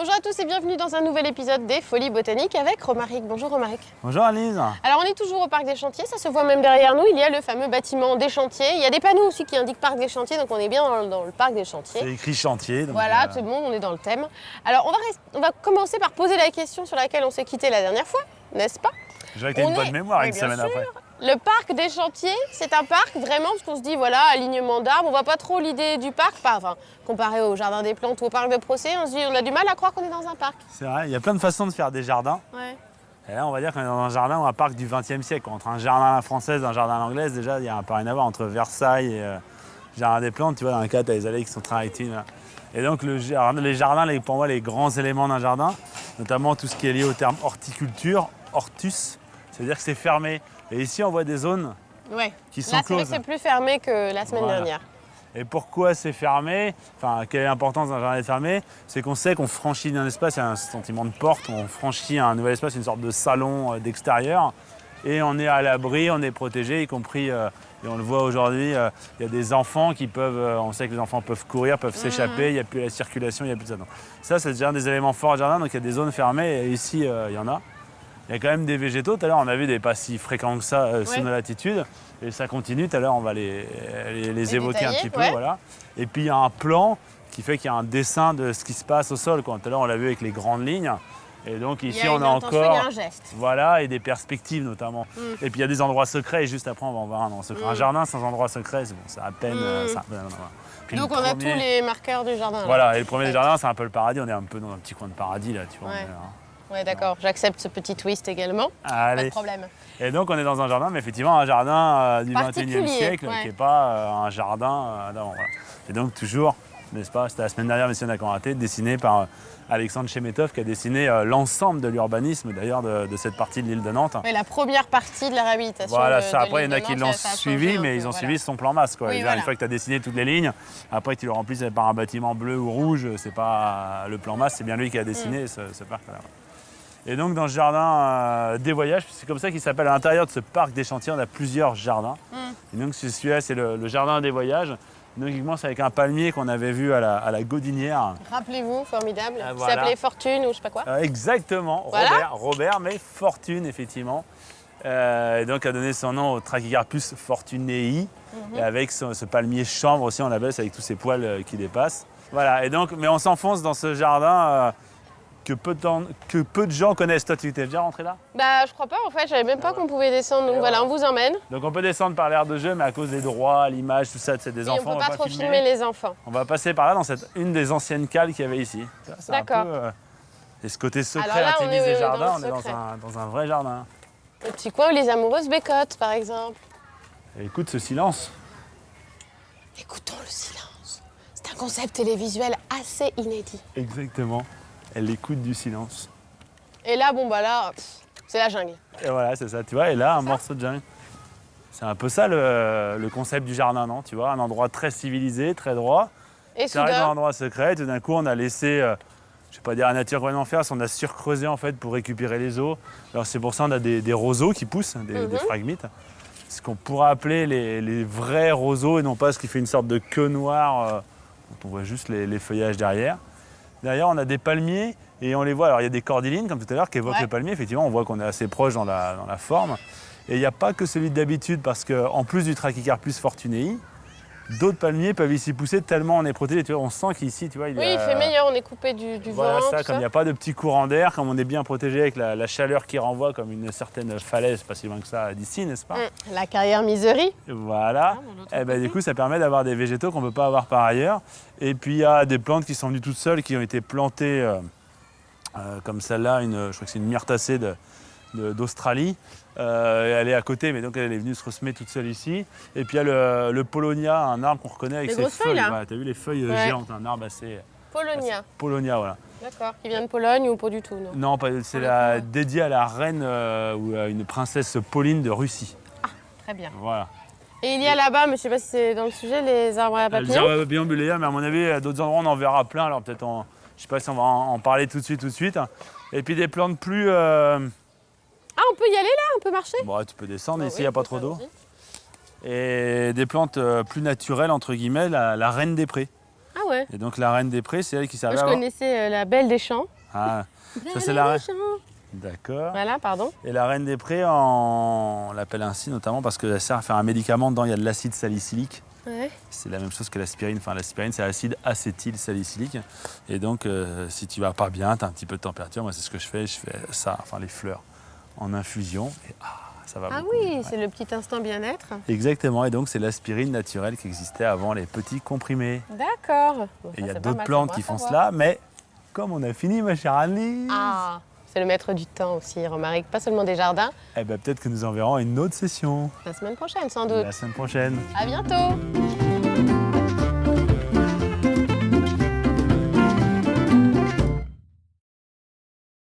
Bonjour à tous et bienvenue dans un nouvel épisode des Folies Botaniques avec Romaric. Bonjour Romaric. Bonjour Alice. Alors on est toujours au Parc des Chantiers, ça se voit même derrière nous, il y a le fameux bâtiment des Chantiers. Il y a des panneaux aussi qui indiquent Parc des Chantiers, donc on est bien dans le Parc des Chantiers. C'est écrit chantier. Donc voilà, tout le monde, on est dans le thème. Alors on va commencer par poser la question sur laquelle on s'est quitté la dernière fois, n'est-ce pas? Je vois que tu as une bonne mémoire une semaine après. Le parc des Chantiers, c'est un parc vraiment, parce qu'on se dit, voilà, alignement d'arbres, on voit pas trop l'idée du parc, enfin, comparé au Jardin des Plantes ou au Parc de Procé, on se dit, on a du mal à croire qu'on est dans un parc. C'est vrai, il y a plein de façons de faire des jardins. Ouais. Et là, on va dire qu'on est dans un jardin ou un parc du XXe siècle. Entre un jardin à la française et un jardin à l'anglaise, déjà, il y a un peu rien à voir entre Versailles et Jardin des Plantes. Tu vois, dans le cas, tu as les allées qui sont très rectiles. Et donc, les jardins, pour moi, les grands éléments d'un jardin, notamment tout ce qui est lié au terme horticulture, hortus, c'est-à-dire que c'est fermé. Et ici, on voit des zones qui sont là, c'est vrai closes. que c'est plus fermé que la semaine dernière. Et pourquoi c'est fermé? Enfin, quelle est l'importance d'un jardin fermé? C'est qu'on sait qu'on franchit un espace, il y a un sentiment de porte, on franchit un nouvel espace, une sorte de salon d'extérieur. Et on est à l'abri, on est protégé, y compris, et on le voit aujourd'hui, il y a des enfants qui peuvent, on sait que les enfants peuvent courir, peuvent s'échapper, il n'y a plus la circulation, il n'y a plus de ça. Donc, ça, c'est déjà un des éléments forts du jardin, donc il y a des zones fermées, et ici, il y en a. Il y a quand même des végétaux. Tout à l'heure, on a vu des pas si fréquents que ça sous nos latitudes. Et ça continue. Tout à l'heure, on va les évoquer un petit peu. Voilà. Et puis, il y a un plan qui fait qu'il y a un dessin de ce qui se passe au sol. Tout à l'heure, on l'a vu avec les grandes lignes. Et donc, ici, on a encore. Il y a un geste. Voilà, et des perspectives notamment. Et puis, il y a des endroits secrets. Et juste après, on va en voir un endroit secret. Un jardin sans endroit secret, c'est bon, c'est à peine. Puis donc, on a tous les marqueurs du jardin. Voilà, et le premier des jardins, c'est un peu le paradis. On est un peu dans un petit coin de paradis, là, tu vois. Ouais, d'accord, j'accepte ce petit twist également. Allez. Pas de problème. Et donc on est dans un jardin, mais effectivement un jardin du XXIe siècle, qui n'est pas un jardin d'avant. Voilà. Et donc toujours, n'est-ce pas, c'était la semaine dernière, Mission Raté, dessiné par Alexandre Chemetov, qui a dessiné l'ensemble de l'urbanisme d'ailleurs de cette partie de l'île de Nantes. Oui, la première partie de la réhabilitation. Voilà, ça. Après, il y en a qui l'ont suivi, mais ils ont suivi son plan masse. Oui, Une fois que tu as dessiné toutes les lignes, après tu le remplis par un bâtiment bleu ou rouge, c'est pas le plan masse, c'est bien lui qui a dessiné ce parc-là. Et donc dans ce jardin des voyages, c'est comme ça qu'il s'appelle, à l'intérieur de ce parc des Chantiers, on a plusieurs jardins. Et donc celui-là, c'est le jardin des voyages. Donc il commence avec un palmier qu'on avait vu à la Gaudinière. Rappelez-vous, formidable. Voilà. Qui s'appelait Fortune ou je sais pas quoi. Exactement, voilà. Robert, mais Fortune effectivement. Et donc a donné son nom au Trachycarpus fortunei, et avec ce palmier chambre aussi, on l'appelle, avec tous ses poils qui dépassent. Voilà, et donc, mais on s'enfonce dans ce jardin que peu de gens connaissent. Toi, tu t'es déjà rentré là? Bah, je crois pas, en fait, je savais même pas qu'on pouvait descendre, donc voilà, on vous emmène. Donc on peut descendre par l'aire de jeu, mais à cause des droits, l'image, tout ça, c'est des enfants. On peut pas trop filmer les enfants. On va passer par là dans une des anciennes cales qu'il y avait ici. D'accord. Et ce côté secret, là, intimiste des jardins, on est dans un vrai jardin. Le petit coin où les amoureuses bécotent, par exemple. Et écoute ce silence. Écoutons le silence. C'est un concept télévisuel assez inédit. Exactement. Elle écoute du silence. Et là, bon, bah là, c'est la jungle. Et voilà, c'est ça, tu vois. Et là, un morceau de jungle. C'est un peu ça le concept du jardin, non? Tu vois, un endroit très civilisé, très droit. Et tu arrives dans un endroit secret, et tout d'un coup, on a laissé, je ne vais pas dire la nature complètement faire, on a surcreusé en fait pour récupérer les eaux. Alors c'est pour ça qu'on a des roseaux qui poussent, des phragmites. Ce qu'on pourrait appeler les vrais roseaux, et non pas ce qui fait une sorte de queue noire, dont on voit juste les feuillages derrière. Derrière, on a des palmiers et on les voit. Alors, il y a des cordylines, comme tout à l'heure, qui évoquent le palmier. Effectivement, on voit qu'on est assez proche dans la forme. Et il n'y a pas que celui d'habitude, parce qu'en plus du Trachycarpus fortunei, d'autres palmiers peuvent ici pousser tellement on est protégé. Tu vois, on sent qu'ici, tu vois, il fait meilleur, on est coupé du voilà, vent. Ça, comme il n'y a pas de petits courants d'air, comme on est bien protégé avec la chaleur qui renvoie comme une certaine falaise, pas si loin que ça d'ici, n'est-ce pas? La carrière Misery. Voilà. Et ben, du coup, ça permet d'avoir des végétaux qu'on ne peut pas avoir par ailleurs. Et puis, il y a des plantes qui sont venues toutes seules, qui ont été plantées comme celle-là, je crois que c'est une myrtacée d'Australie. Elle est à côté, mais donc elle est venue se ressemer toute seule ici. Et puis il y a le Polonia, un arbre qu'on reconnaît avec ses feuilles. Voilà, tu as vu les feuilles géantes, un arbre assez... Polonia. Polonia, voilà. D'accord. Qui vient de Pologne ou pas du tout, non? Non, c'est dédié à la reine ou à une princesse Pauline de Russie. Ah, très bien. Voilà. Et il y a là-bas, mais je ne sais pas si c'est dans le sujet, les arbres à papillons. Les arbres à papillons bulléens, mais à mon avis, à d'autres endroits, on en verra plein. Alors peut-être, je ne sais pas si on va en parler tout de suite. Et puis des plantes plus... Ah, on peut y aller là? On peut marcher? Bon, tu peux descendre, ici il n'y a pas trop d'eau. Et des plantes plus naturelles, entre guillemets, la reine des prés. Ah ouais. Et donc la reine des prés, c'est elle qui Moi, servait je à... connaissais la Belle des Champs. Ah, ça c'est Belle la des reine. Champs. D'accord. Voilà, pardon. Et la reine des prés, on l'appelle ainsi notamment parce qu'elle sert à faire un médicament dedans, il y a de l'acide salicylique. Ouais. C'est la même chose que l'aspirine. Enfin, l'aspirine, c'est l'acide acétylsalicylique. Et donc, si tu vas pas bien, tu as un petit peu de température, moi, c'est ce que je fais ça, enfin les fleurs, en infusion. Et ça va Ah beaucoup mieux. oui, Ouais. c'est le petit instant bien-être. Exactement. Et donc, c'est l'aspirine naturelle qui existait avant les petits comprimés. D'accord. Bon, Et ça, il y a c'est pas d'autres mal plantes pour qui moi font à savoir. cela, mais comme on a fini, ma chère Annelise, Ah, c'est le maître du temps aussi, Romaric. Pas seulement des jardins. eh ben, peut-être que nous en verrons une autre session La semaine prochaine, sans doute. la semaine prochaine. À bientôt.